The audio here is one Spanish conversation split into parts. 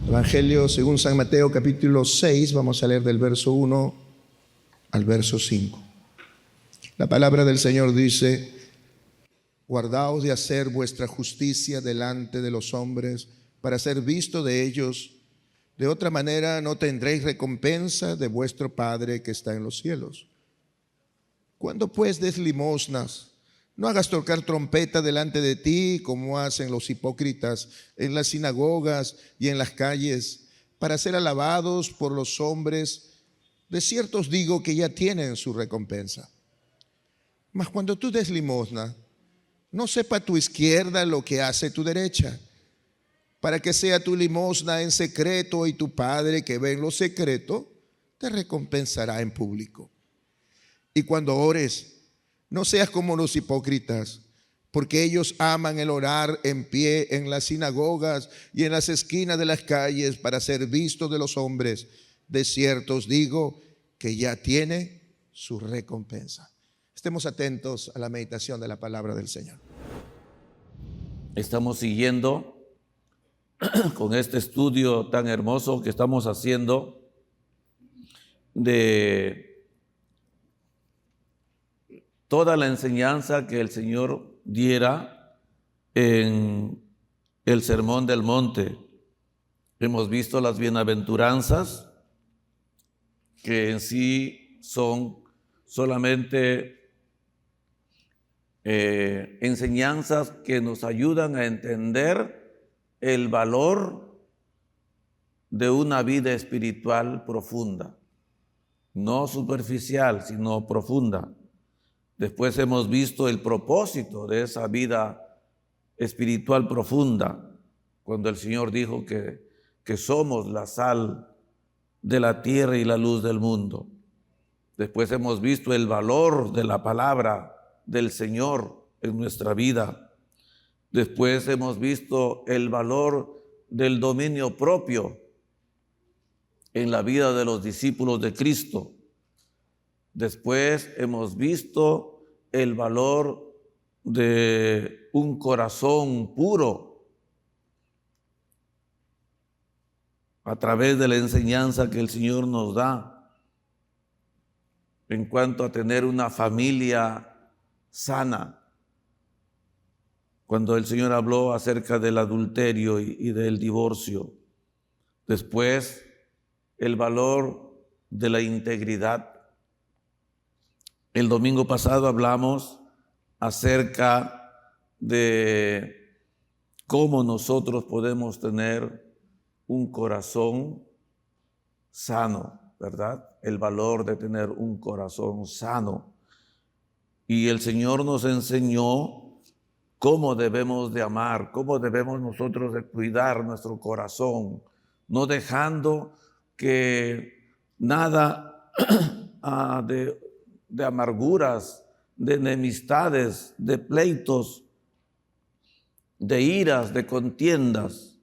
Evangelio según San Mateo capítulo 6, vamos a leer del verso 1 al verso 5. La palabra del Señor dice: guardaos de hacer vuestra justicia delante de los hombres para ser visto de ellos. De otra manera no tendréis recompensa de vuestro Padre que está en los cielos. Cuando pues des limosnas, no hagas tocar trompeta delante de ti, como hacen los hipócritas en las sinagogas y en las calles, para ser alabados por los hombres. De cierto os digo que ya tienen su recompensa. Mas cuando tú des limosna, no sepa tu izquierda lo que hace tu derecha, para que sea tu limosna en secreto, y tu Padre que ve en lo secreto te recompensará en público. Y cuando ores, no seas como los hipócritas, porque ellos aman el orar en pie en las sinagogas y en las esquinas de las calles para ser vistos de los hombres. De cierto os digo que ya tiene su recompensa. Estemos atentos a la meditación de la palabra del Señor. Estamos siguiendo con este estudio tan hermoso que estamos haciendo de toda la enseñanza que el Señor diera en el Sermón del Monte. Hemos visto las bienaventuranzas, que en sí son solamente enseñanzas que nos ayudan a entender el valor de una vida espiritual profunda, no superficial, sino profunda. Después hemos visto el propósito de esa vida espiritual profunda, cuando el Señor dijo que somos la sal de la tierra y la luz del mundo. Después hemos visto el valor de la palabra del Señor en nuestra vida. Después hemos visto el valor del dominio propio en la vida de los discípulos de Cristo. Después hemos visto el valor de un corazón puro a través de la enseñanza que el Señor nos da en cuanto a tener una familia sana. Cuando el Señor habló acerca del adulterio y del divorcio. Después, el valor de la integridad. El domingo pasado hablamos acerca de cómo nosotros podemos tener un corazón sano, ¿verdad? El valor de tener un corazón sano. Y el Señor nos enseñó cómo debemos de amar, cómo debemos nosotros de cuidar nuestro corazón, no dejando que nada de amarguras, de enemistades, de pleitos, de iras, de contiendas,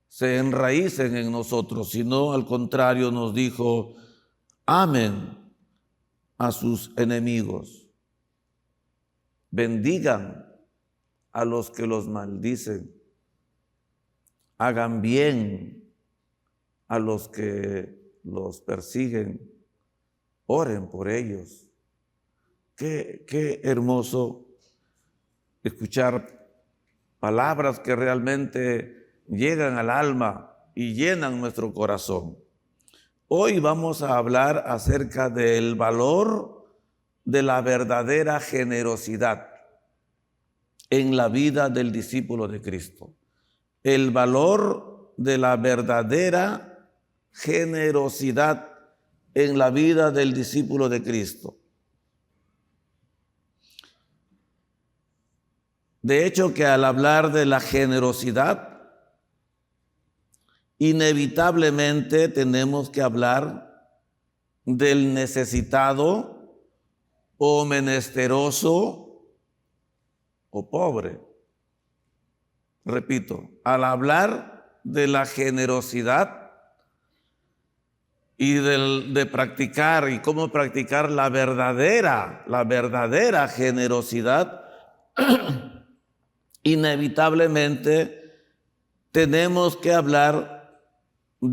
se enraícen en nosotros, sino al contrario nos dijo: amen a sus enemigos, bendigan a los que los maldicen, hagan bien a los que los persiguen, oren por ellos. Qué hermoso escuchar palabras que realmente llegan al alma y llenan nuestro corazón. Hoy vamos a hablar acerca del valor de la verdadera generosidad en la vida del discípulo de Cristo. El valor de la verdadera generosidad en la vida del discípulo de Cristo. De hecho, que al hablar de la generosidad, inevitablemente tenemos que hablar del necesitado o menesteroso o pobre. Repito, al hablar de la generosidad y de practicar y cómo practicar la verdadera generosidad, inevitablemente tenemos que hablar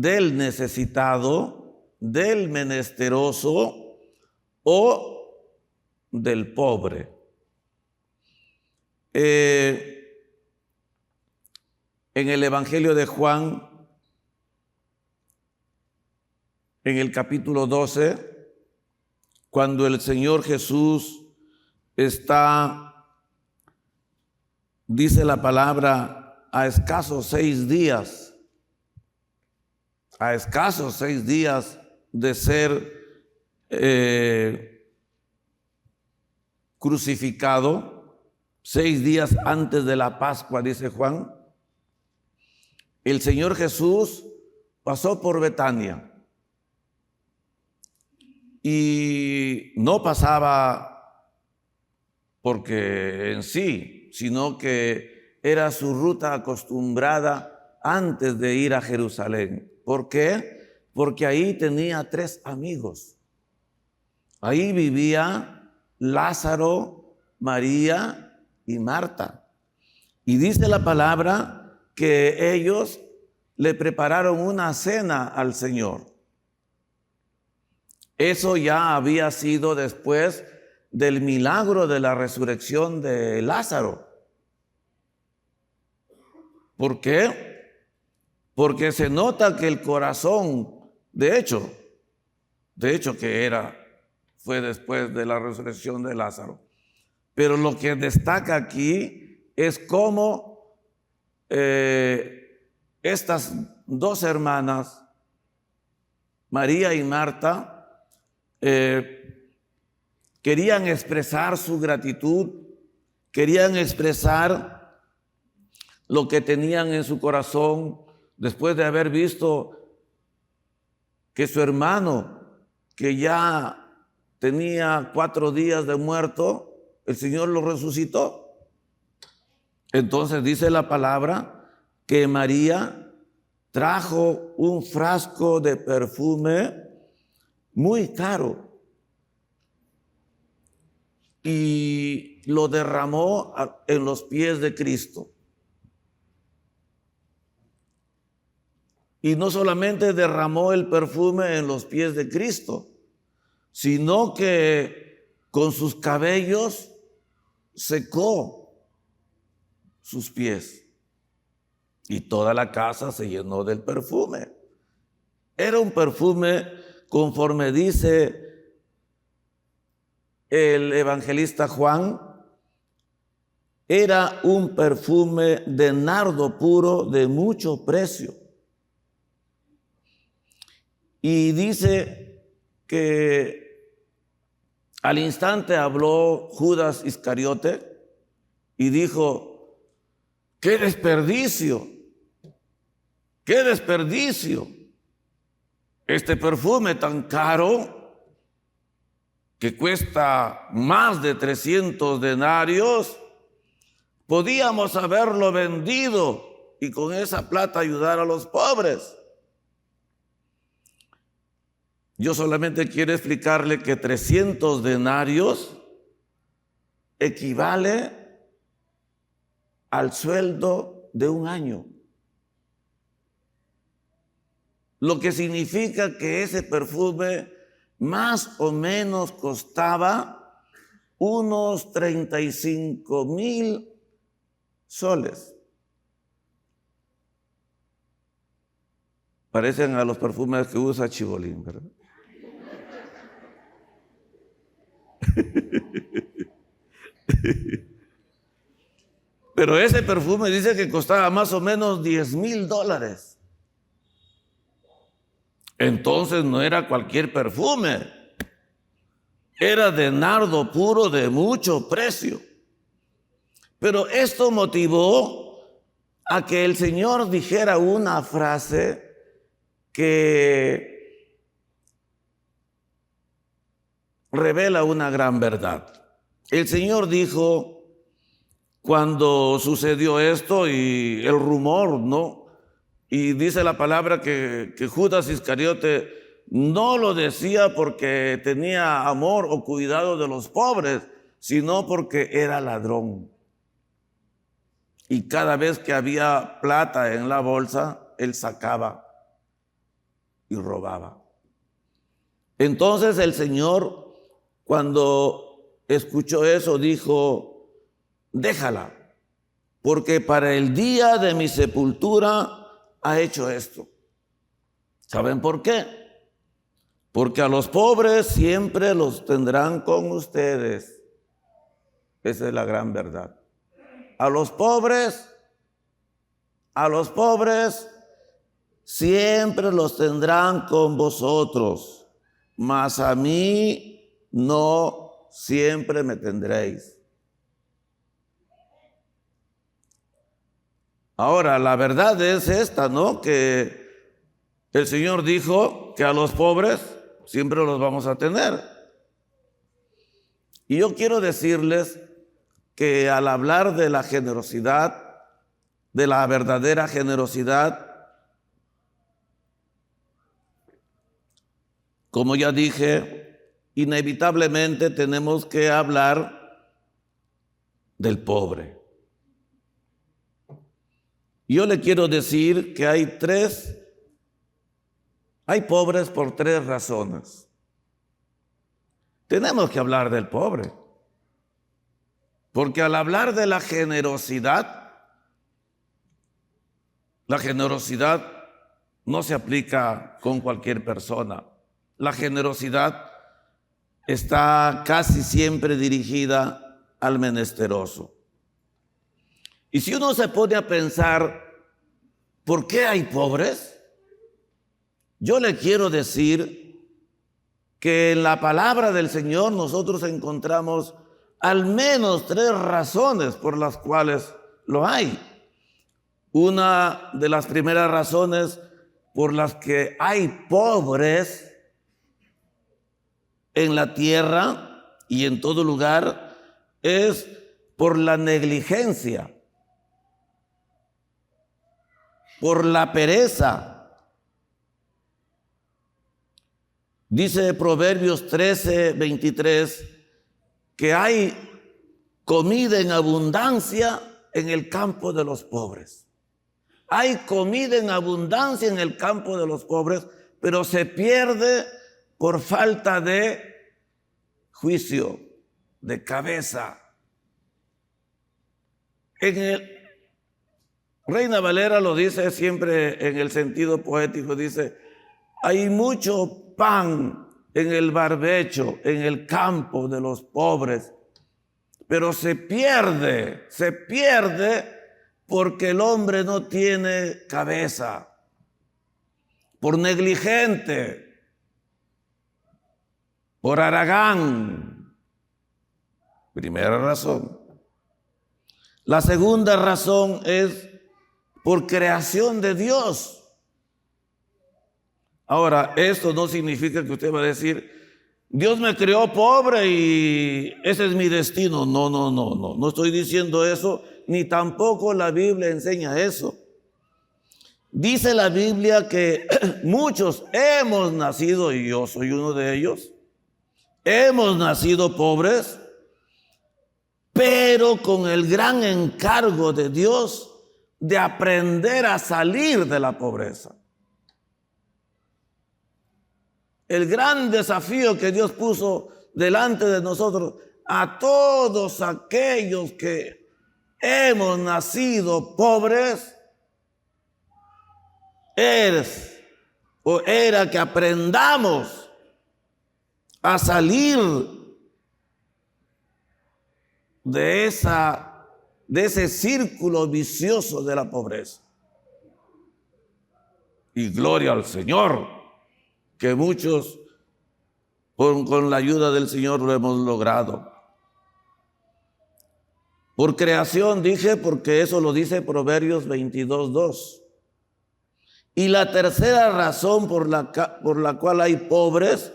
del necesitado, del menesteroso o del pobre. En el Evangelio de Juan, en el capítulo 12, cuando el Señor Jesús está, dice la palabra, a escasos 6 días de ser crucificado, 6 días antes de la Pascua, dice Juan, el Señor Jesús pasó por Betania y no pasaba porque en sí, sino que era su ruta acostumbrada antes de ir a Jerusalén. ¿Por qué? Porque ahí tenía 3 amigos. Ahí vivía Lázaro, María y Marta. Y dice la palabra que ellos le prepararon una cena al Señor. Eso ya había sido después del milagro de la resurrección de Lázaro. ¿Por qué? Porque se nota que el corazón, de hecho fue después de la resurrección de Lázaro. Pero lo que destaca aquí es cómo estas 2 hermanas, María y Marta, querían expresar su gratitud, querían expresar lo que tenían en su corazón después de haber visto que su hermano, que ya tenía 4 días de muerto, el Señor lo resucitó. Entonces dice la palabra que María trajo un frasco de perfume muy caro y lo derramó en los pies de Cristo. Y no solamente derramó el perfume en los pies de Cristo, sino que con sus cabellos secó sus pies. Y toda la casa se llenó del perfume. Era un perfume, conforme dice el evangelista Juan, era un perfume de nardo puro de mucho precio. Y dice que al instante habló Judas Iscariote y dijo: ¡qué desperdicio! ¡Qué desperdicio! Este perfume tan caro, que cuesta más de 300 denarios, podíamos haberlo vendido y con esa plata ayudar a los pobres. Yo solamente quiero explicarle que 300 denarios equivale al sueldo de un año. Lo que significa que ese perfume más o menos costaba unos 35,000 soles. Parecen a los perfumes que usa Chibolín, ¿verdad? Pero ese perfume dice que costaba más o menos $10,000. Entonces no era cualquier perfume, era de nardo puro de mucho precio. Pero esto motivó a que el Señor dijera una frase que revela una gran verdad. El Señor dijo, cuando sucedió esto y el rumor, ¿no? Y dice la palabra que Judas Iscariote no lo decía porque tenía amor o cuidado de los pobres, sino porque era ladrón. Y cada vez que había plata en la bolsa, él sacaba y robaba. Entonces el Señor, cuando escuchó eso, dijo: déjala, porque para el día de mi sepultura ha hecho esto. ¿Saben por qué? Porque a los pobres siempre los tendrán con ustedes. Esa es la gran verdad. A los pobres siempre los tendrán con vosotros, mas a mí no siempre me tendréis. Ahora, la verdad es esta, ¿no? Que el Señor dijo que a los pobres siempre los vamos a tener. Y yo quiero decirles que al hablar de la generosidad, de la verdadera generosidad, como ya dije, inevitablemente tenemos que hablar del pobre. Yo le quiero decir que hay pobres por 3 razones. Tenemos que hablar del pobre, porque al hablar de la generosidad no se aplica con cualquier persona. La generosidad está casi siempre dirigida al menesteroso. Y si uno se pone a pensar, ¿por qué hay pobres? Yo le quiero decir que en la palabra del Señor nosotros encontramos al menos 3 razones por las cuales lo hay. Una de las primeras razones por las que hay pobres en la tierra y en todo lugar es por la negligencia, por la pereza. Dice Proverbios 13:23 que hay comida en abundancia en el campo de los pobres. Hay comida en abundancia en el campo de los pobres, pero se pierde por falta de juicio, de cabeza. Reina Valera lo dice siempre en el sentido poético, dice: hay mucho pan en el barbecho, en el campo de los pobres, pero se pierde porque el hombre no tiene cabeza, por negligente, por haragán. Primera razón. La segunda razón es por creación de Dios. Ahora, esto no significa que usted va a decir: Dios me creó pobre y ese es mi destino. No estoy diciendo eso, ni tampoco la Biblia enseña eso. Dice la Biblia que muchos hemos nacido, y yo soy uno de ellos, hemos nacido pobres, pero con el gran encargo de Dios de aprender a salir de la pobreza. El gran desafío que Dios puso delante de nosotros, a todos aquellos que hemos nacido pobres, era que aprendamos a salir de ese círculo vicioso de la pobreza. Y gloria al Señor, que muchos con la ayuda del Señor lo hemos logrado. Por creación dije, porque eso lo dice Proverbios 22:2. Y la tercera razón por la cual hay pobres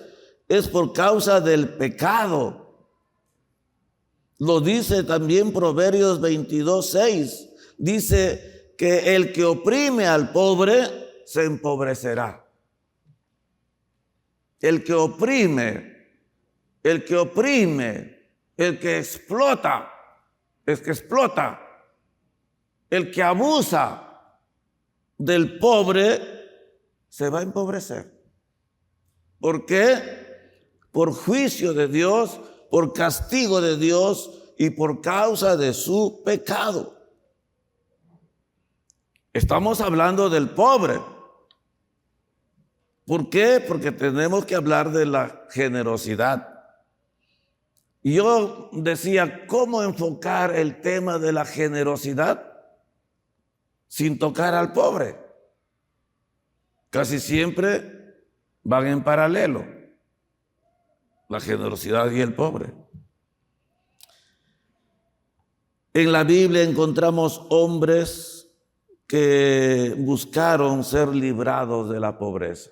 es por causa del pecado. Lo dice también Proverbios 22:6. Dice que el que oprime al pobre se empobrecerá. El que oprime, el que explota, el que abusa del pobre se va a empobrecer. ¿Por qué? Por juicio de Dios, por castigo de Dios y por causa de su pecado. Estamos hablando del pobre. ¿Por qué? Porque tenemos que hablar de la generosidad. Y yo decía, ¿cómo enfocar el tema de la generosidad sin tocar al pobre? Casi siempre van en paralelo, la generosidad y el pobre. En la Biblia encontramos hombres que buscaron ser librados de la pobreza.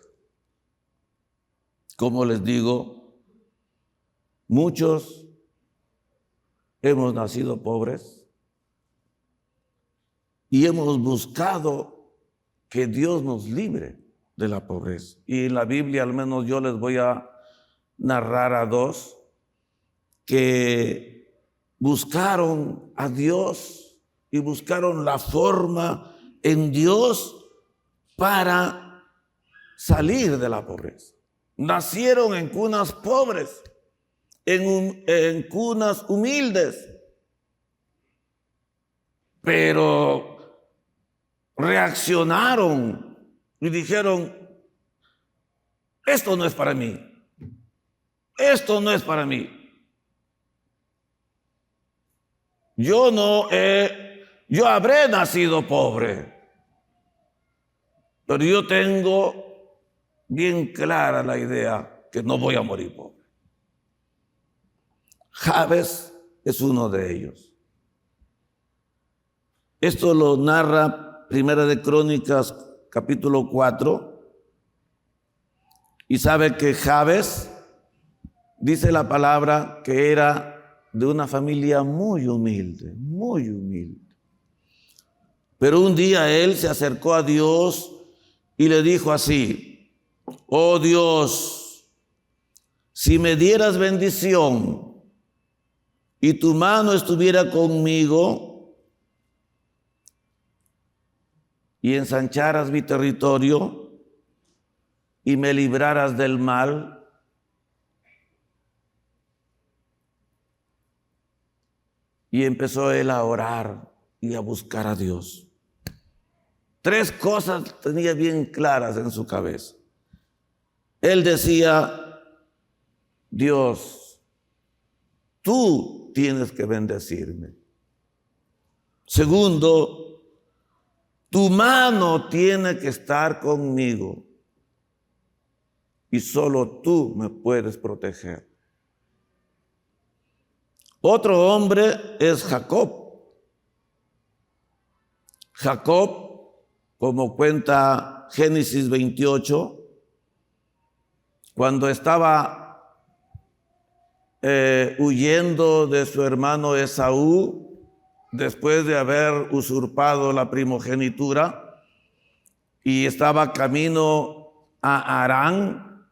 Como les digo, muchos hemos nacido pobres y hemos buscado que Dios nos libre de la pobreza. Y en la Biblia, al menos yo les voy a narrar a dos que buscaron a Dios y buscaron la forma en Dios para salir de la pobreza. Nacieron en cunas pobres, en cunas humildes, pero reaccionaron y dijeron, esto no es para mí, esto no es para mí. Yo habré nacido pobre, pero yo tengo bien clara la idea que no voy a morir pobre. Jabes es uno de ellos. Esto lo narra Primera de Crónicas, capítulo 4. Y sabe que Jabes, dice la palabra, que era de una familia muy humilde, muy humilde. Pero un día él se acercó a Dios y le dijo así: oh Dios, si me dieras bendición y tu mano estuviera conmigo y ensancharas mi territorio y me libraras del mal, y empezó él a orar y a buscar a Dios. 3 cosas tenía bien claras en su cabeza. Él decía: Dios, tú tienes que bendecirme. Segundo, tu mano tiene que estar conmigo y solo tú me puedes proteger. Otro hombre es Jacob. Jacob, como cuenta Génesis 28, cuando estaba huyendo de su hermano Esaú, después de haber usurpado la primogenitura, y estaba camino a Harán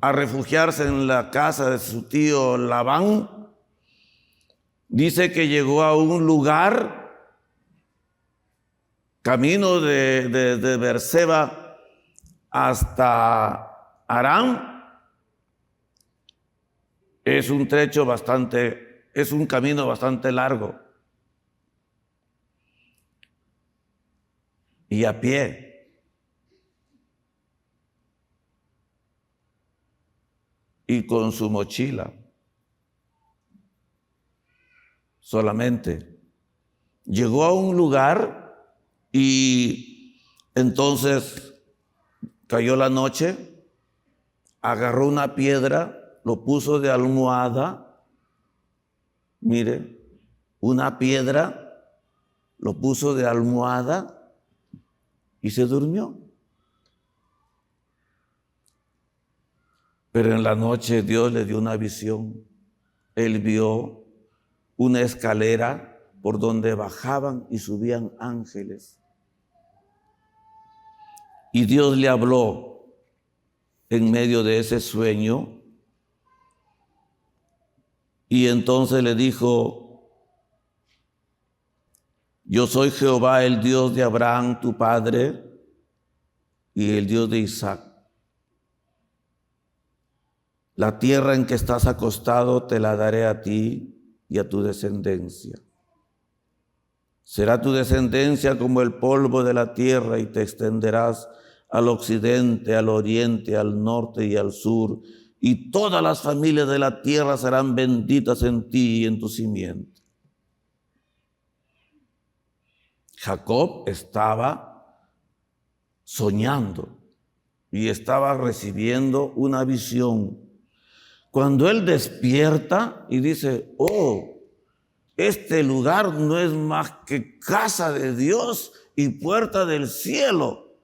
a refugiarse en la casa de su tío Labán, dice que llegó a un lugar, camino de Beerseba hasta Harán. Es un camino bastante largo. Y a pie. Y con su mochila. Solamente. Llegó a un lugar y entonces cayó la noche, agarró una piedra, lo puso de almohada. Mire, una piedra, lo puso de almohada y se durmió. Pero en la noche Dios le dio una visión. Él vio una escalera por donde bajaban y subían ángeles. Y Dios le habló en medio de ese sueño. Y entonces le dijo: yo soy Jehová, el Dios de Abraham, tu padre, y el Dios de Isaac. La tierra en que estás acostado te la daré a ti y a tu descendencia. Será tu descendencia como el polvo de la tierra y te extenderás al occidente, al oriente, al norte y al sur. Y todas las familias de la tierra serán benditas en ti y en tu simiente. Jacob estaba soñando y estaba recibiendo una visión. Cuando él despierta y dice, oh, este lugar no es más que casa de Dios y puerta del cielo.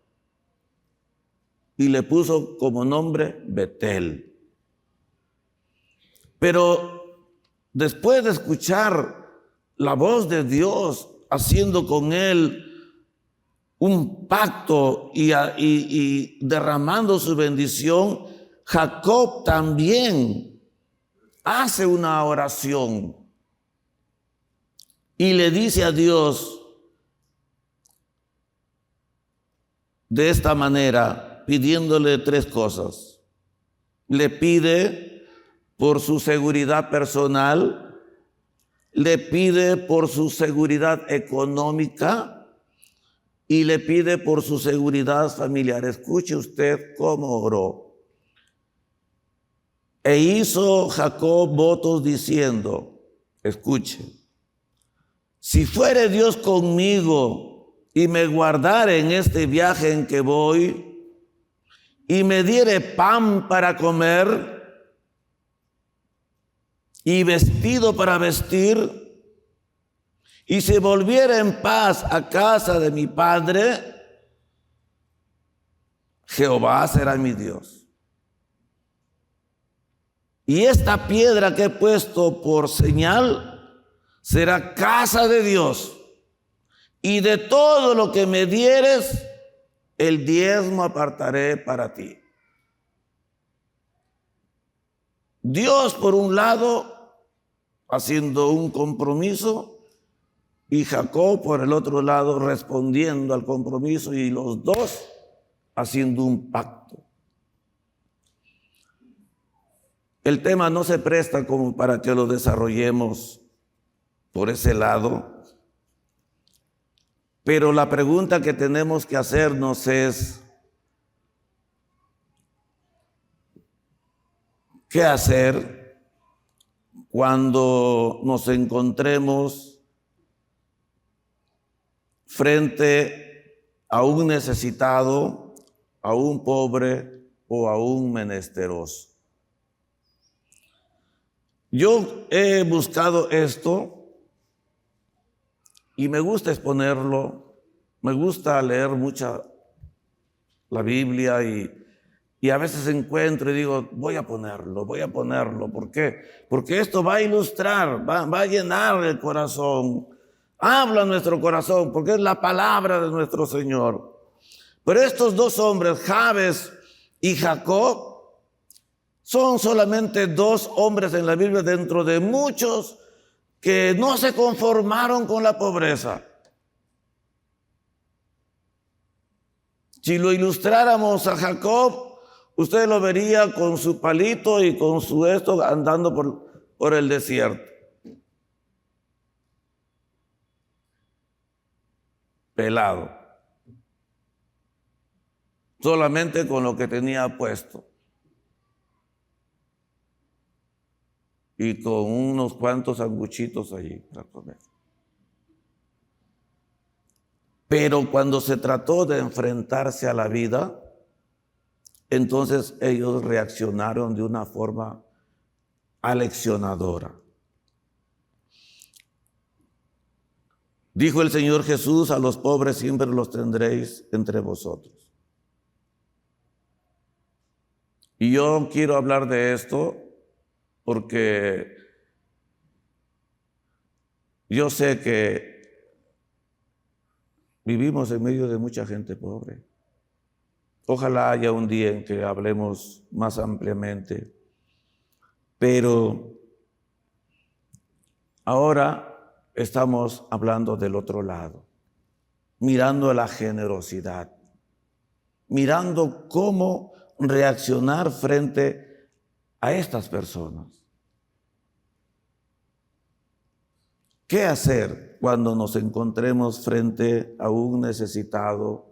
Y le puso como nombre Betel. Pero después de escuchar la voz de Dios haciendo con él un pacto y derramando su bendición, Jacob también hace una oración y le dice a Dios de esta manera, pidiéndole tres cosas. Le pide por su seguridad personal, le pide por su seguridad económica y le pide por su seguridad familiar. Escuche usted cómo oró. E hizo Jacob votos diciendo, escuche, si fuere Dios conmigo y me guardare en este viaje en que voy y me diere pan para comer y vestido para vestir y se volviera en paz a casa de mi padre, Jehová será mi Dios. Y esta piedra que he puesto por señal será casa de Dios. Y de todo lo que me dieres, el diezmo apartaré para ti. Dios, por un lado, haciendo un compromiso, y Jacob, por el otro lado, respondiendo al compromiso, y los dos haciendo un pacto. El tema no se presta como para que lo desarrollemos por ese lado, pero la pregunta que tenemos que hacernos es, ¿qué hacer cuando nos encontremos frente a un necesitado, a un pobre o a un menesteroso? Yo he buscado esto y me gusta exponerlo, me gusta leer mucha la Biblia y a veces encuentro y digo, voy a ponerlo. ¿Por qué? Porque esto va a ilustrar, va a llenar el corazón, habla nuestro corazón, porque es la palabra de nuestro Señor. Pero estos dos hombres, Jabes y Jacob, son solamente dos hombres en la Biblia dentro de muchos que no se conformaron con la pobreza. Si lo ilustráramos a Jacob, usted lo vería con su palito y con su esto andando por el desierto. Pelado. Solamente con lo que tenía puesto. Y con unos cuantos sanguchitos allí para comer. Pero cuando se trató de enfrentarse a la vida, entonces ellos reaccionaron de una forma aleccionadora. Dijo el Señor Jesús, a los pobres siempre los tendréis entre vosotros. Y yo quiero hablar de esto porque yo sé que vivimos en medio de mucha gente pobre. Ojalá haya un día en que hablemos más ampliamente. Pero ahora estamos hablando del otro lado, mirando la generosidad, mirando cómo reaccionar frente a estas personas. ¿Qué hacer cuando nos encontremos frente a un necesitado,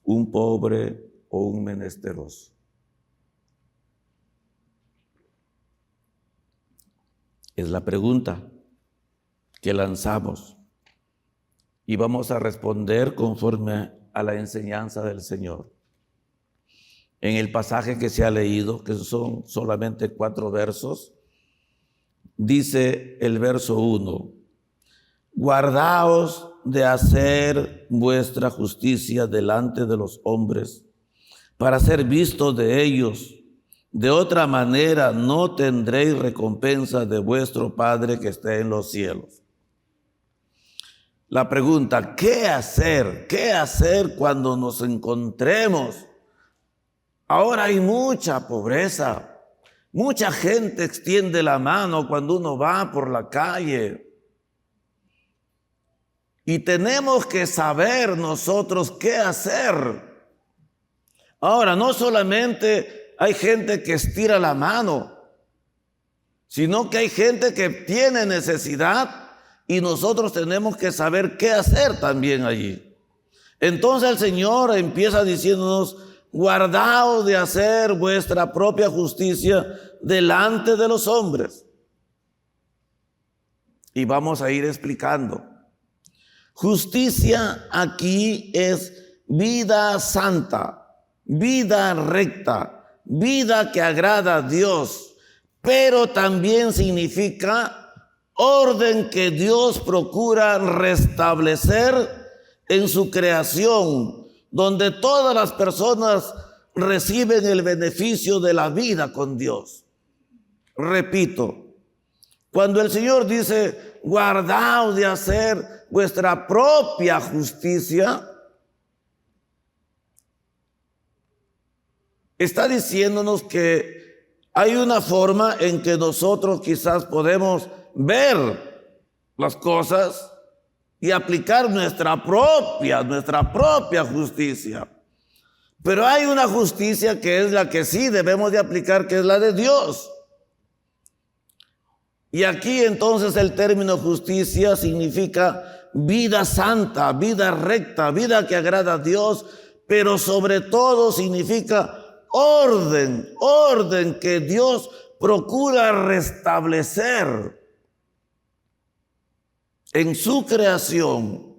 un pobre o un menesteroso? Es la pregunta que lanzamos y vamos a responder conforme a la enseñanza del Señor. En el pasaje que se ha leído, que son solamente 4 versos, dice el verso 1: guardaos de hacer vuestra justicia delante de los hombres, para ser vistos de ellos. De otra manera no tendréis recompensa de vuestro Padre que está en los cielos. La pregunta, ¿qué hacer? ¿Qué hacer cuando nos encontremos? Ahora hay mucha pobreza. Mucha gente extiende la mano cuando uno va por la calle. Y tenemos que saber nosotros qué hacer. Ahora, no solamente hay gente que estira la mano, sino que hay gente que tiene necesidad y nosotros tenemos que saber qué hacer también allí. Entonces el Señor empieza diciéndonos: guardaos de hacer vuestra propia justicia delante de los hombres. Y vamos a ir explicando. Justicia aquí es vida santa, vida recta, vida que agrada a Dios, pero también significa orden que Dios procura restablecer en su creación, donde todas las personas reciben el beneficio de la vida con Dios. Repito, cuando el Señor dice: guardaos de hacer vuestra propia justicia, está diciéndonos que hay una forma en que nosotros quizás podemos ver las cosas y aplicar nuestra propia justicia. Pero hay una justicia que es la que sí debemos de aplicar, que es la de Dios. Y aquí entonces el término justicia significa vida santa, vida recta, vida que agrada a Dios, pero sobre todo significa orden que Dios procura restablecer en su creación,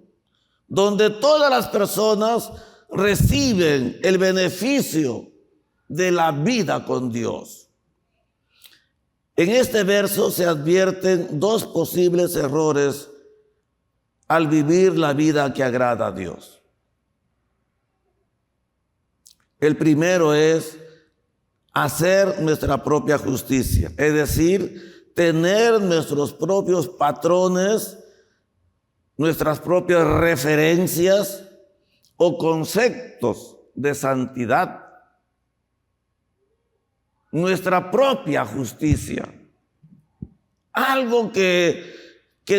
donde todas las personas reciben el beneficio de la vida con Dios. En este verso se advierten 2 posibles errores al vivir la vida que agrada a Dios. El primero es hacer nuestra propia justicia, es decir, tener nuestros propios patrones, nuestras propias referencias o conceptos de santidad, nuestra propia justicia, algo que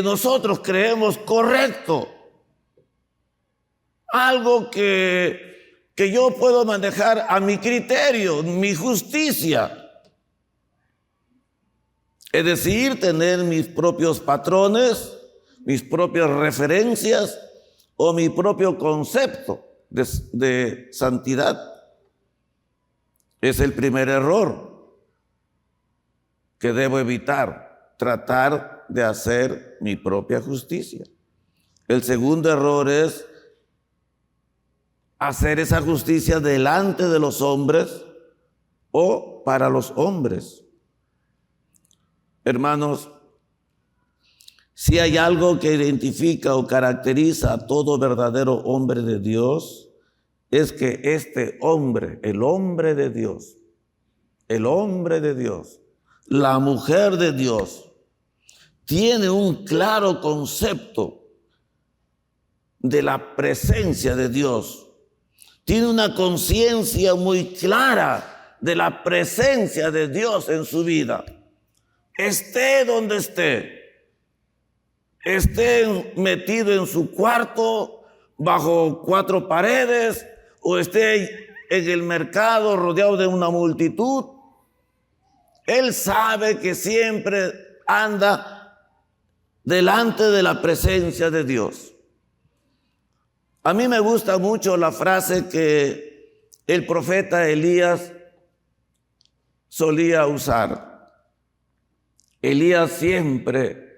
nosotros creemos correcto, algo que yo puedo manejar a mi criterio, mi justicia. Es decir, tener mis propios patrones, mis propias referencias o mi propio concepto de santidad. Es el primer error que debo evitar, tratar de hacer mi propia justicia. El segundo error es hacer esa justicia delante de los hombres o para los hombres. Hermanos, si hay algo que identifica o caracteriza a todo verdadero hombre de Dios, es que este hombre, el hombre de Dios, la mujer de Dios, tiene un claro concepto de la presencia de Dios. Tiene una conciencia muy clara de la presencia de Dios en su vida. Esté donde esté metido en su cuarto, bajo 4 paredes, o esté en el mercado rodeado de una multitud, Él sabe que siempre anda delante de la presencia de Dios. A mí me gusta mucho la frase que el profeta Elías solía usar. Elías siempre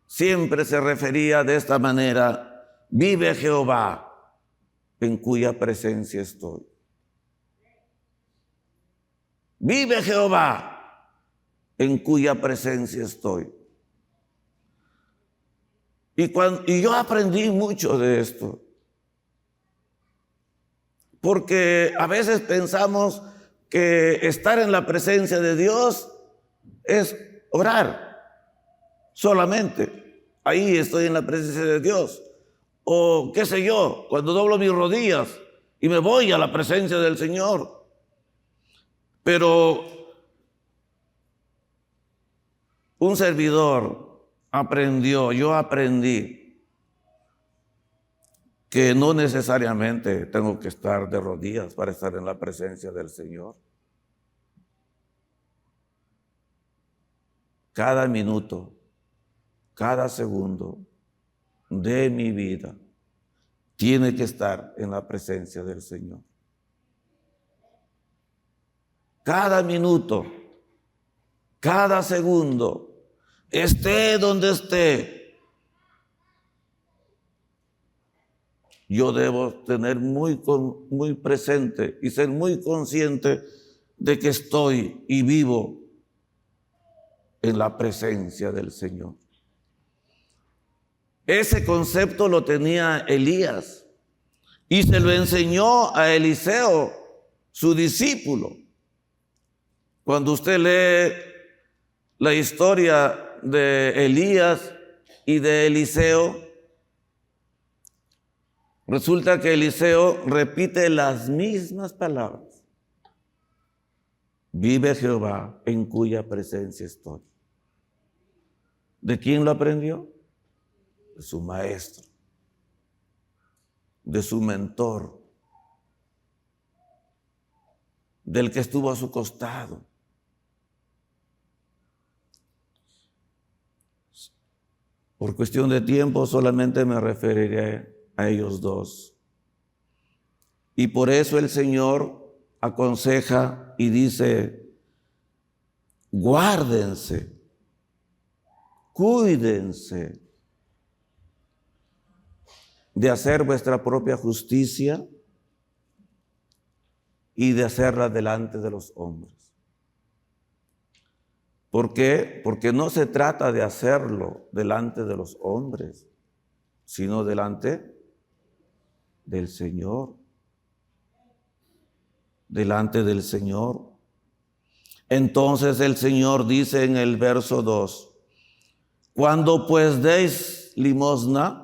se refería de esta manera: vive Jehová, en cuya presencia estoy. Vive Jehová, en cuya presencia estoy. Y yo aprendí mucho de esto, porque a veces pensamos que estar en la presencia de Dios es orar solamente. Ahí estoy en la presencia de Dios. O qué sé yo, cuando doblo mis rodillas y me voy a la presencia del Señor. Pero un servidor yo aprendí que no necesariamente tengo que estar de rodillas para estar en la presencia del Señor. Cada minuto, cada segundo de mi vida tiene que estar en la presencia del Señor. Cada minuto, cada segundo, esté donde esté, yo debo tener muy presente y ser muy consciente de que estoy y vivo en la presencia del Señor. Ese concepto lo tenía Elías y se lo enseñó a Eliseo, su discípulo. Cuando usted lee la historia de Elías y de Eliseo, resulta que Eliseo repite las mismas palabras. Vive Jehová, en cuya presencia estoy. ¿De quién lo aprendió? De su maestro, de su mentor, del que estuvo a su costado. Por cuestión de tiempo solamente me referiré a ellos dos. Y por eso el Señor aconseja y dice: guárdense, cuídense de hacer vuestra propia justicia y de hacerla delante de los hombres. ¿Por qué? Porque no se trata de hacerlo delante de los hombres, sino delante del Señor. Delante del Señor. Entonces el Señor dice en el verso 2: cuando pues deis limosna,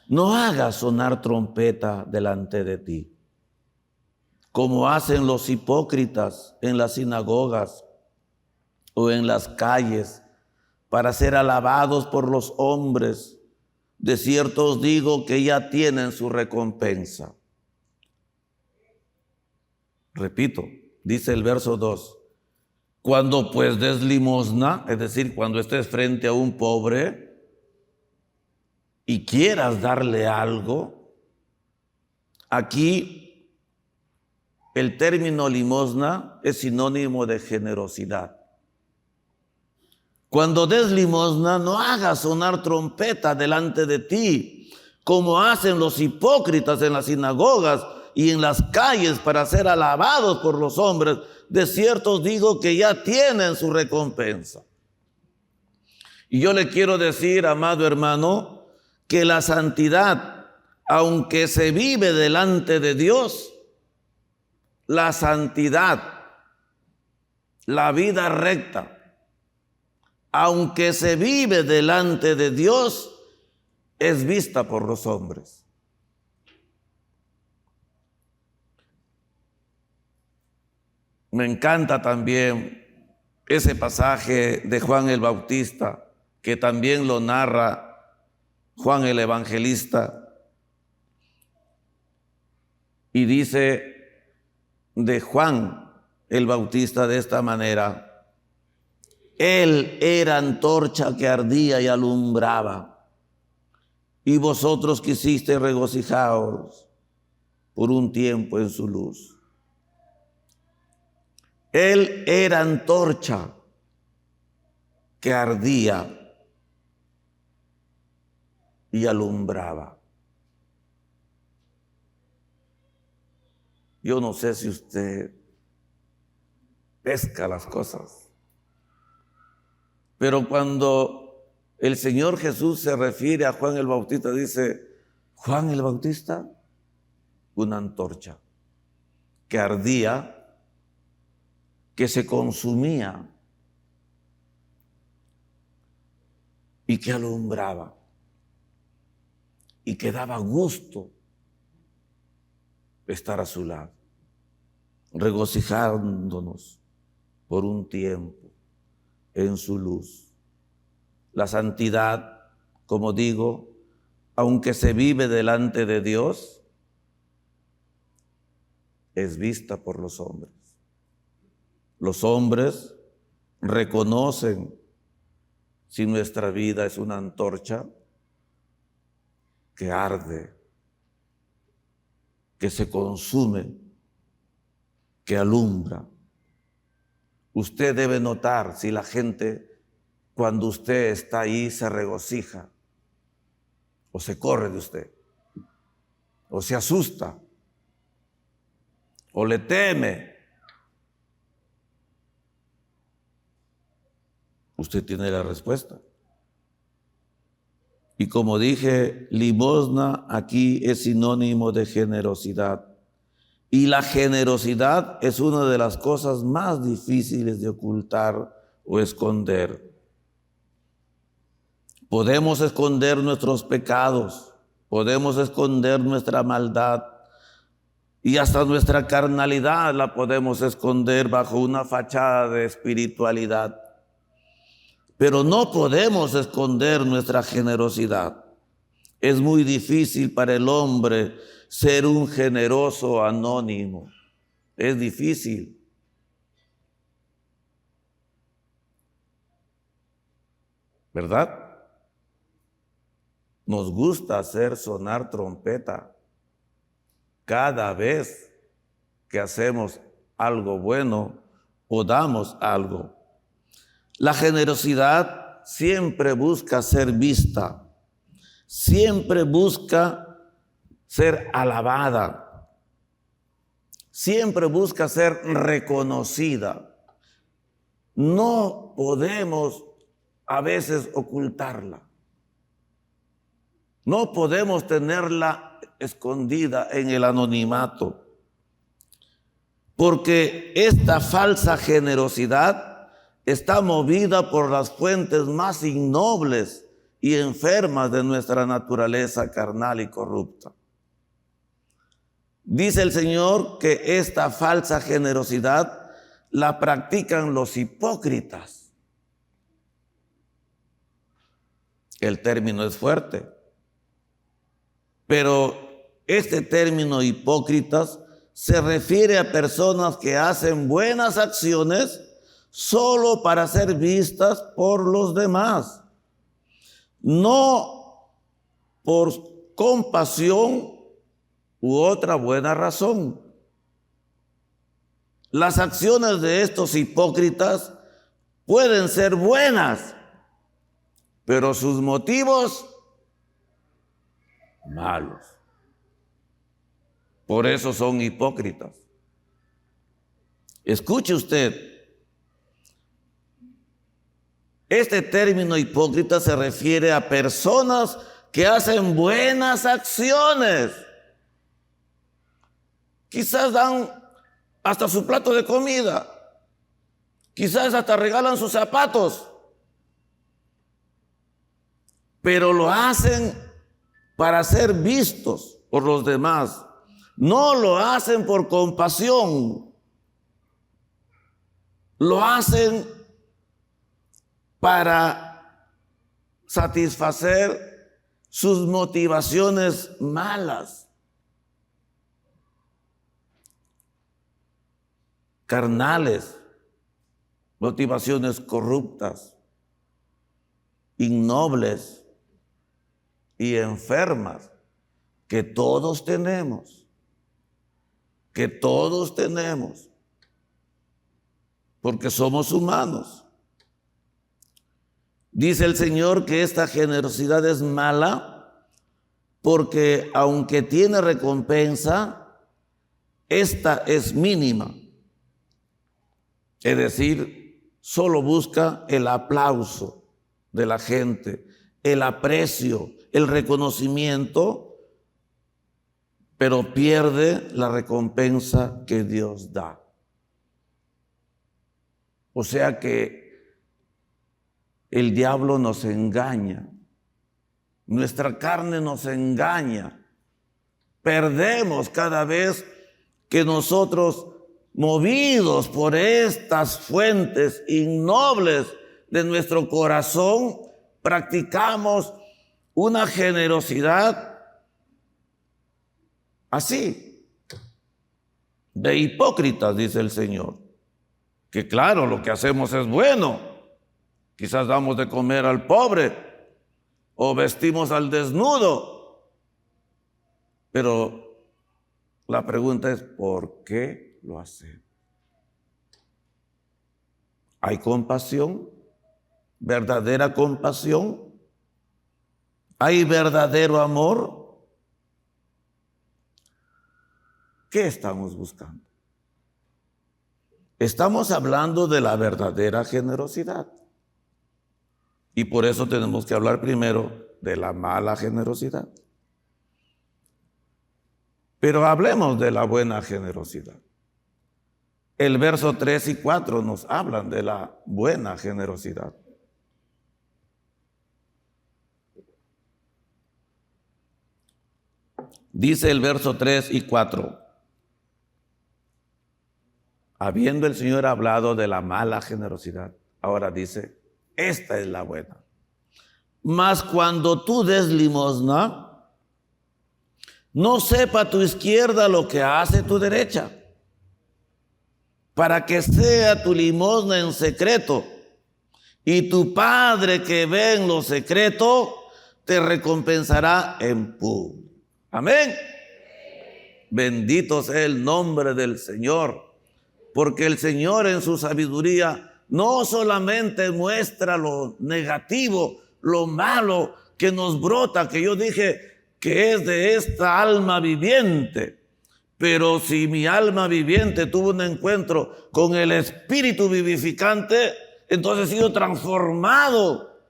no hagas sonar trompeta delante de ti, como hacen los hipócritas en las sinagogas o en las calles, para ser alabados por los hombres. De cierto os digo que ya tienen su recompensa. Repito, dice el verso 2. Cuando pues des limosna, es decir, cuando estés frente a un pobre y quieras darle algo, aquí el término limosna es sinónimo de generosidad. Cuando des limosna, no hagas sonar trompeta delante de ti, como hacen los hipócritas en las sinagogas y en las calles para ser alabados por los hombres. De cierto os digo que ya tienen su recompensa. Y yo le quiero decir, amado hermano, que la santidad, aunque se vive delante de Dios, la santidad, la vida recta, aunque se vive delante de Dios, es vista por los hombres. Me encanta también ese pasaje de Juan el Bautista, que también lo narra Juan el Evangelista, y dice de Juan el Bautista de esta manera: él era antorcha que ardía y alumbraba, y vosotros quisisteis regocijaos por un tiempo en su luz. Él era antorcha que ardía y alumbraba. Yo no sé si usted pesca las cosas, pero cuando el Señor Jesús se refiere a Juan el Bautista, dice: Juan el Bautista, una antorcha que ardía, que se consumía y que alumbraba y que daba gusto estar a su lado, regocijándonos por un tiempo en su luz. La santidad, como digo, aunque se vive delante de Dios, es vista por los hombres. Los hombres reconocen si nuestra vida es una antorcha que arde, que se consume, que alumbra. Usted debe notar si la gente, cuando usted está ahí, se regocija, o se corre de usted, o se asusta, o le teme. Usted tiene la respuesta. Y como dije, limosna aquí es sinónimo de generosidad. Y la generosidad es una de las cosas más difíciles de ocultar o esconder. Podemos esconder nuestros pecados, podemos esconder nuestra maldad y hasta nuestra carnalidad la podemos esconder bajo una fachada de espiritualidad. Pero no podemos esconder nuestra generosidad. Es muy difícil para el hombre ser un generoso anónimo. Es difícil. ¿Verdad? Nos gusta hacer sonar trompeta cada vez que hacemos algo bueno o damos algo. La generosidad siempre busca ser vista, siempre busca ser alabada, siempre busca ser reconocida. No podemos a veces ocultarla, no podemos tenerla escondida en el anonimato, porque esta falsa generosidad está movida por las fuentes más innobles y enfermas de nuestra naturaleza carnal y corrupta. Dice el Señor que esta falsa generosidad la practican los hipócritas. El término es fuerte, pero este término hipócritas se refiere a personas que hacen buenas acciones solo para ser vistas por los demás, no por compasión u otra buena razón. Las acciones de estos hipócritas pueden ser buenas, pero sus motivos malos. Por eso son hipócritas. Escuche usted. Este término hipócrita se refiere a personas que hacen buenas acciones. Quizás dan hasta su plato de comida. Quizás hasta regalan sus zapatos. Pero lo hacen para ser vistos por los demás. No lo hacen por compasión. Lo hacen para satisfacer sus motivaciones malas, carnales, motivaciones corruptas, innobles y enfermas, que todos tenemos, porque somos humanos. Dice el Señor que esta generosidad es mala porque aunque tiene recompensa, esta es mínima. Es decir, solo busca el aplauso de la gente, el aprecio, el reconocimiento, pero pierde la recompensa que Dios da. O sea que el diablo nos engaña, nuestra carne nos engaña. Perdemos cada vez que nosotros, movidos por estas fuentes innobles de nuestro corazón, practicamos una generosidad así, de hipócritas, dice el Señor. Que claro, lo que hacemos es bueno. Quizás damos de comer al pobre o vestimos al desnudo. Pero la pregunta es, ¿por qué lo hacemos? ¿Hay compasión? ¿Verdadera compasión? ¿Hay verdadero amor? ¿Qué estamos buscando? Estamos hablando de la verdadera generosidad. Y por eso tenemos que hablar primero de la mala generosidad. Pero hablemos de la buena generosidad. El verso 3 y 4 nos hablan de la buena generosidad. Dice el verso 3 y 4. Habiendo el Señor hablado de la mala generosidad, ahora dice, esta es la buena. Mas cuando tú des limosna, no sepa tu izquierda lo que hace tu derecha, para que sea tu limosna en secreto, y tu Padre que ve en lo secreto te recompensará en público. Amén. Bendito sea el nombre del Señor, porque el Señor en su sabiduría no solamente muestra lo negativo, lo malo que nos brota, que yo dije que es de esta alma viviente. Pero si mi alma viviente tuvo un encuentro con el Espíritu vivificante, entonces he sido transformado.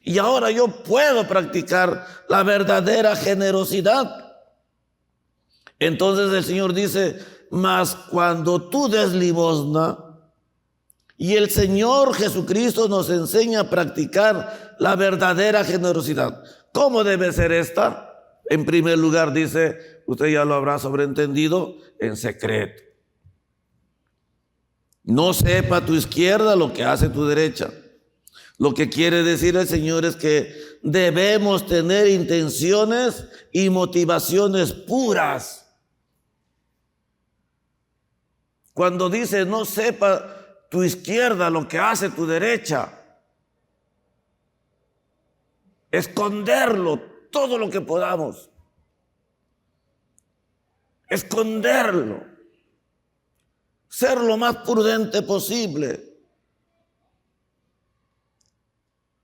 Y ahora yo puedo practicar la verdadera generosidad. Entonces el Señor dice, mas cuando tú des limosna, y el Señor Jesucristo nos enseña a practicar la verdadera generosidad. ¿Cómo debe ser esta? En primer lugar dice, usted ya lo habrá sobreentendido, en secreto. No sepa tu izquierda lo que hace tu derecha. Lo que quiere decir el Señor es que debemos tener intenciones y motivaciones puras. Cuando dice no sepa tu izquierda lo que hace tu derecha, esconderlo todo lo que podamos. Esconderlo. Ser lo más prudente posible.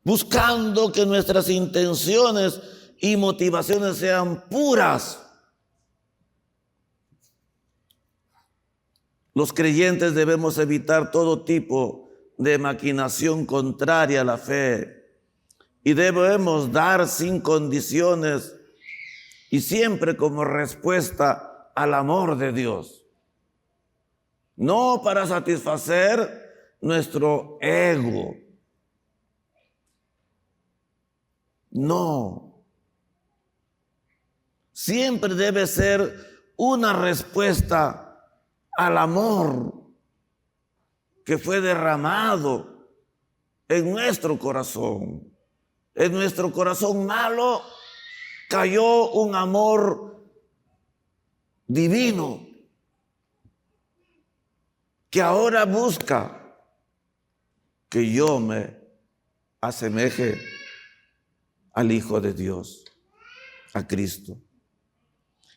Buscando que nuestras intenciones y motivaciones sean puras. Los creyentes debemos evitar todo tipo de maquinación contraria a la fe y debemos dar sin condiciones y siempre como respuesta al amor de Dios. No para satisfacer nuestro ego. No. Siempre debe ser una respuesta al amor que fue derramado en nuestro corazón. en nuestro corazón malo cayó un amor divino que ahora busca que yo me asemeje al Hijo de Dios, a Cristo.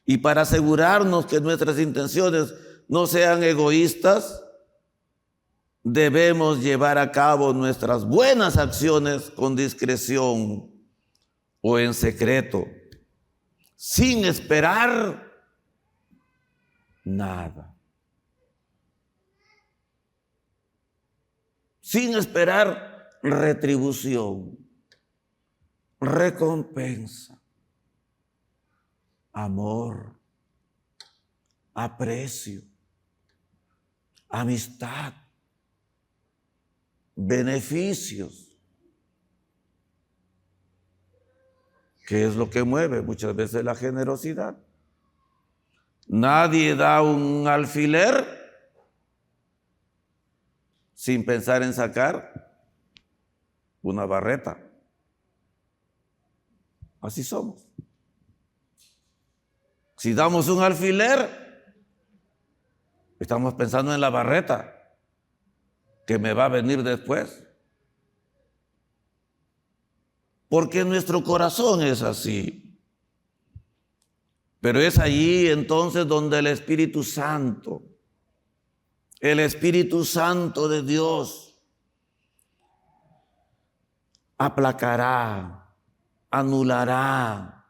Y para asegurarnos que nuestras intenciones no sean egoístas, debemos llevar a cabo nuestras buenas acciones con discreción o en secreto, sin esperar nada. Sin esperar retribución, recompensa, amor, aprecio, amistad, beneficios, que es lo que mueve muchas veces la generosidad. Nadie da un alfiler sin pensar en sacar una barreta. Así somos. Si damos un alfiler, estamos pensando en la barreta que me va a venir después. Porque nuestro corazón es así. Pero es allí entonces donde el Espíritu Santo de Dios aplacará, anulará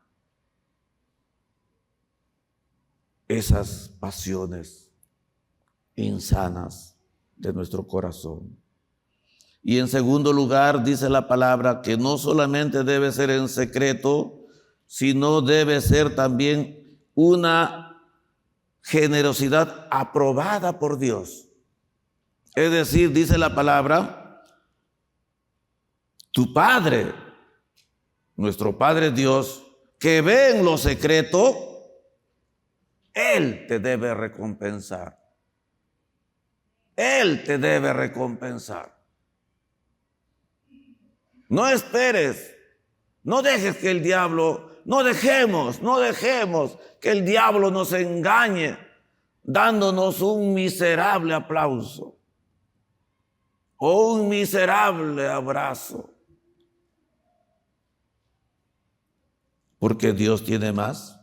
esas pasiones insanas de nuestro corazón. Y en segundo lugar, dice la palabra que no solamente debe ser en secreto, sino debe ser también una generosidad aprobada por Dios. Es decir, dice la palabra, tu Padre, nuestro Padre Dios, que ve en lo secreto, Él te debe recompensar. Él te debe recompensar. No esperes, no dejes que el diablo, no dejemos que el diablo nos engañe dándonos un miserable aplauso o un miserable abrazo. Porque Dios tiene más.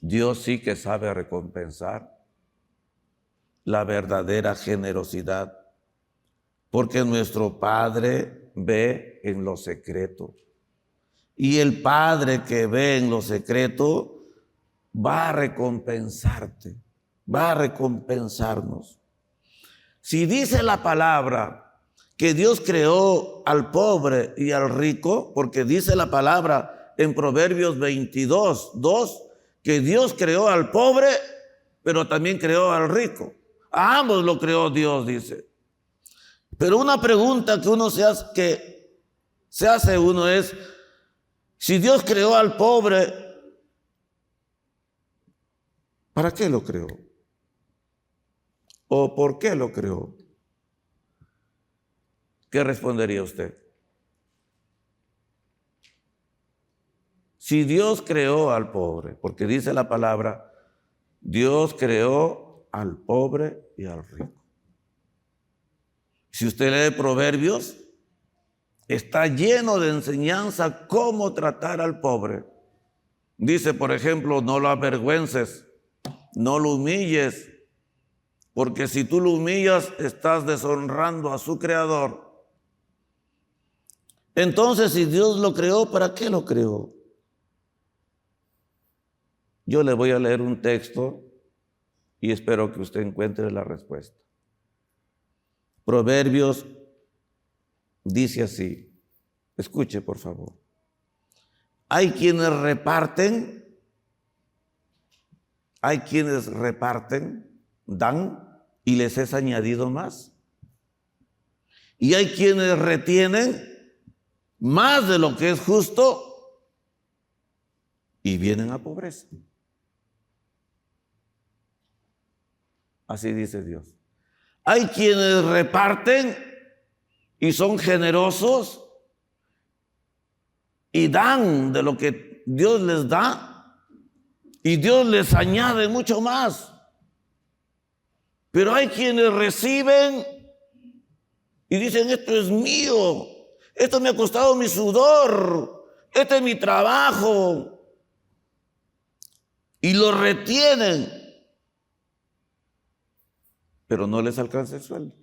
Dios sí que sabe recompensar la verdadera generosidad. Porque nuestro Padre ve en lo secreto. Y el Padre que ve en lo secreto va a recompensarte, va a recompensarnos. Si dice la palabra que Dios creó al pobre y al rico, porque dice la palabra en Proverbios 22:2, que Dios creó al pobre, pero también creó al rico. A ambos lo creó Dios, dice. Pero una pregunta que se hace uno es, si Dios creó al pobre, ¿para qué lo creó? ¿O por qué lo creó? ¿Qué respondería usted? Si Dios creó al pobre, porque dice la palabra, Dios creó al pobre y al rico. Si usted lee Proverbios, está lleno de enseñanza cómo tratar al pobre. Dice, por ejemplo, no lo avergüences, no lo humilles, porque si tú lo humillas, estás deshonrando a su creador. Entonces, si Dios lo creó, ¿para qué lo creó? Yo le voy a leer un texto y espero que usted encuentre la respuesta. Proverbios dice así, escuche por favor. Hay quienes reparten, dan y les es añadido más. Y hay quienes retienen más de lo que es justo y vienen a pobreza. Así dice Dios. Hay quienes reparten y son generosos y dan de lo que Dios les da y Dios les añade mucho más. Pero hay quienes reciben y dicen, esto es mío, esto me ha costado mi sudor, este es mi trabajo, y lo retienen, pero no les alcanza el sueldo.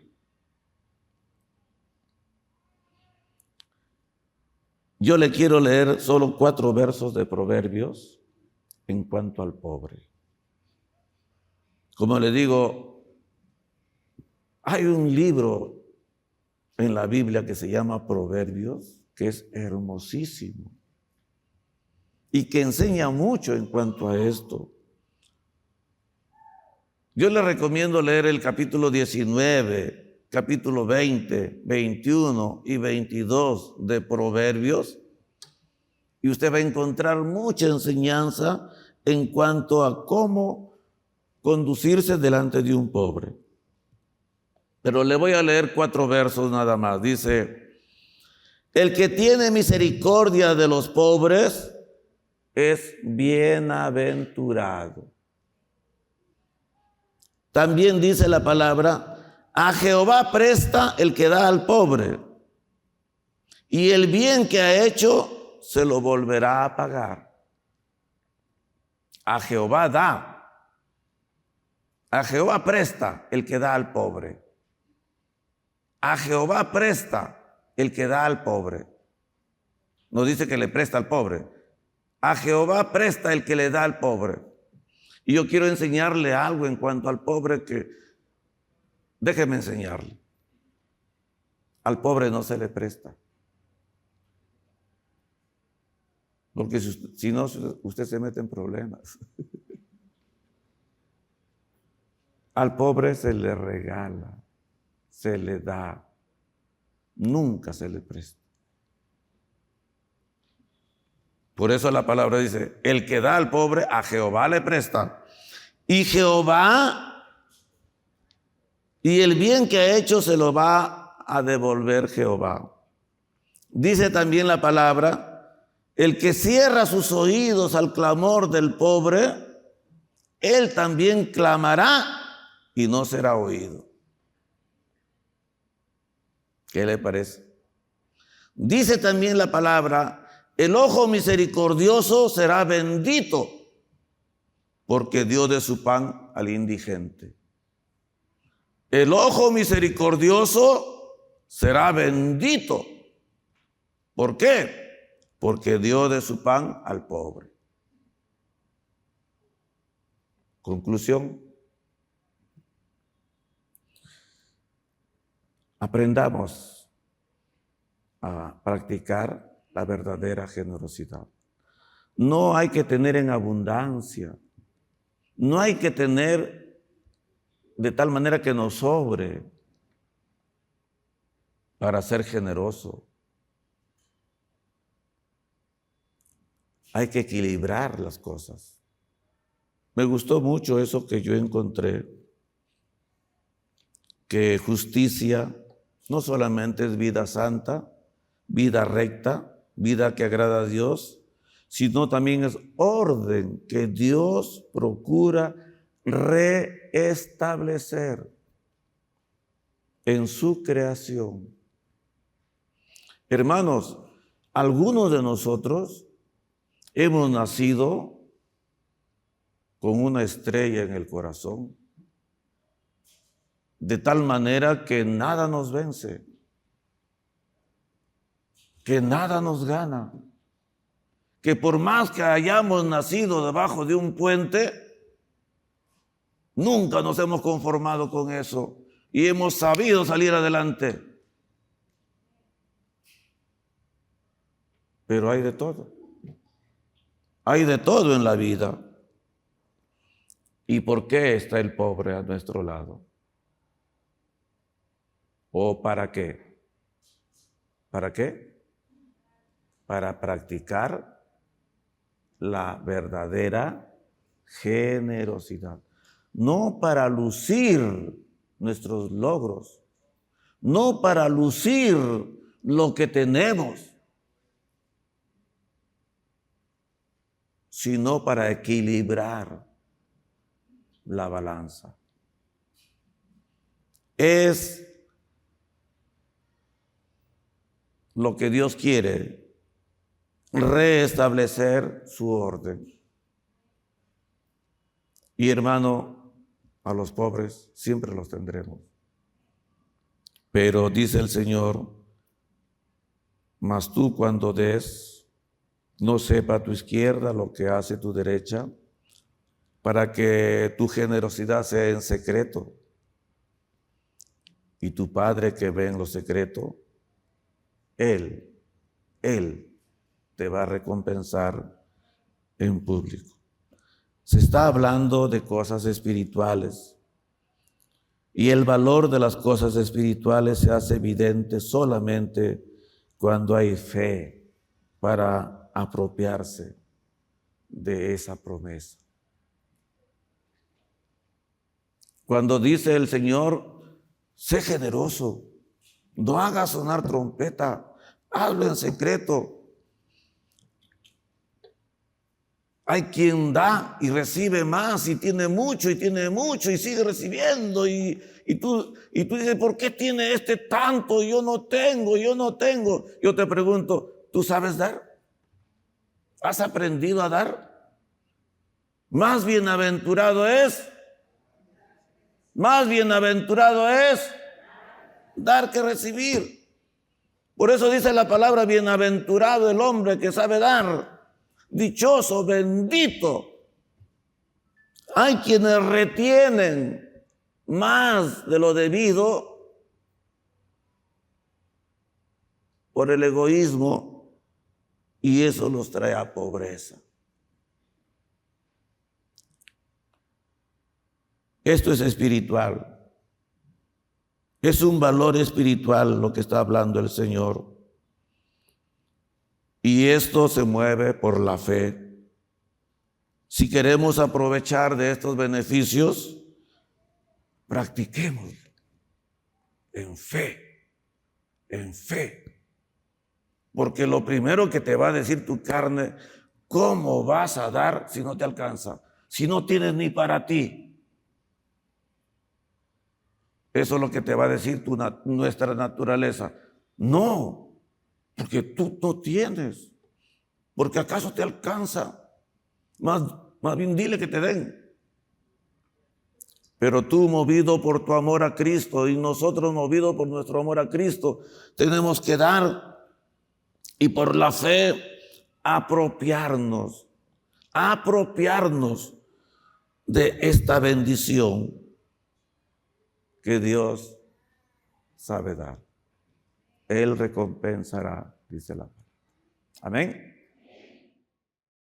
Yo le quiero leer solo 4 versos de Proverbios en cuanto al pobre. Como le digo, hay un libro en la Biblia que se llama Proverbios, que es hermosísimo y que enseña mucho en cuanto a esto. Yo le recomiendo leer el capítulo 19, capítulo 20, 21 y 22 de Proverbios, y usted va a encontrar mucha enseñanza en cuanto a cómo conducirse delante de un pobre. Pero le voy a leer 4 versos nada más. Dice, el que tiene misericordia de los pobres es bienaventurado. También dice la palabra, a Jehová presta el que da al pobre, y el bien que ha hecho se lo volverá a pagar. A Jehová da, a Jehová presta el que da al pobre. A Jehová presta el que da al pobre. No dice que le presta al pobre. A Jehová presta el que le da al pobre. Y yo quiero enseñarle algo en cuanto al pobre que, déjeme enseñarle. Al pobre no se le presta. Porque si no, usted se mete en problemas. Al pobre se le regala, se le da, nunca se le presta. Por eso la palabra dice, el que da al pobre, a Jehová le presta. Y Jehová, y el bien que ha hecho se lo va a devolver Jehová. Dice también la palabra, el que cierra sus oídos al clamor del pobre, él también clamará y no será oído. ¿Qué le parece? Dice también la palabra, el ojo misericordioso será bendito, porque dio de su pan al indigente. El ojo misericordioso será bendito. ¿Por qué? Porque dio de su pan al pobre. Conclusión. Aprendamos a practicar la verdadera generosidad. No hay que tener en abundancia. No hay que tener de tal manera que nos sobre para ser generoso. Hay que equilibrar las cosas. Me gustó mucho eso que yo encontré, que justicia no solamente es vida santa, vida recta, vida que agrada a Dios, sino también es orden que Dios procura restablecer en su creación. Hermanos, algunos de nosotros hemos nacido con una estrella en el corazón, de tal manera que nada nos vence, que nada nos gana, que por más que hayamos nacido debajo de un puente, nunca nos hemos conformado con eso y hemos sabido salir adelante. Pero hay de todo. Hay de todo en la vida. ¿Y por qué está el pobre a nuestro lado? ¿O para qué? ¿Para qué? Para practicar la verdadera generosidad. No para lucir nuestros logros, no para lucir lo que tenemos, sino para equilibrar la balanza. Es lo que Dios quiere, restablecer su orden. Y hermano, a los pobres siempre los tendremos. Pero dice el Señor, mas tú cuando des, no sepa tu izquierda lo que hace tu derecha, para que tu generosidad sea en secreto. Y tu Padre que ve en lo secreto, Él te va a recompensar en público. Se está hablando de cosas espirituales. Y el valor de las cosas espirituales se hace evidente solamente cuando hay fe para apropiarse de esa promesa. Cuando dice el Señor, sé generoso, no hagas sonar trompeta, hazlo en secreto. Hay quien da y recibe más y tiene mucho y sigue recibiendo y tú dices, ¿por qué tiene este tanto? Yo no tengo. Yo te pregunto, ¿tú sabes dar? ¿Has aprendido a dar? Más bienaventurado es dar que recibir. Por eso dice la palabra, bienaventurado el hombre que sabe dar. Dichoso, bendito. Hay quienes retienen más de lo debido por el egoísmo y eso los trae a pobreza. Esto es espiritual. Es un valor espiritual lo que está hablando el Señor. Y esto se mueve por la fe. Si queremos aprovechar de estos beneficios, practiquemos en fe. Porque lo primero que te va a decir tu carne, ¿cómo vas a dar si no te alcanza? Si no tienes ni para ti. Eso es lo que te va a decir nuestra naturaleza. No. Porque tú no tienes. Porque acaso te alcanza. Más bien dile que te den. Pero tú, movido por tu amor a Cristo y nosotros movidos por nuestro amor a Cristo, tenemos que dar y por la fe apropiarnos de esta bendición que Dios sabe dar. Él recompensará, dice la palabra. Amén.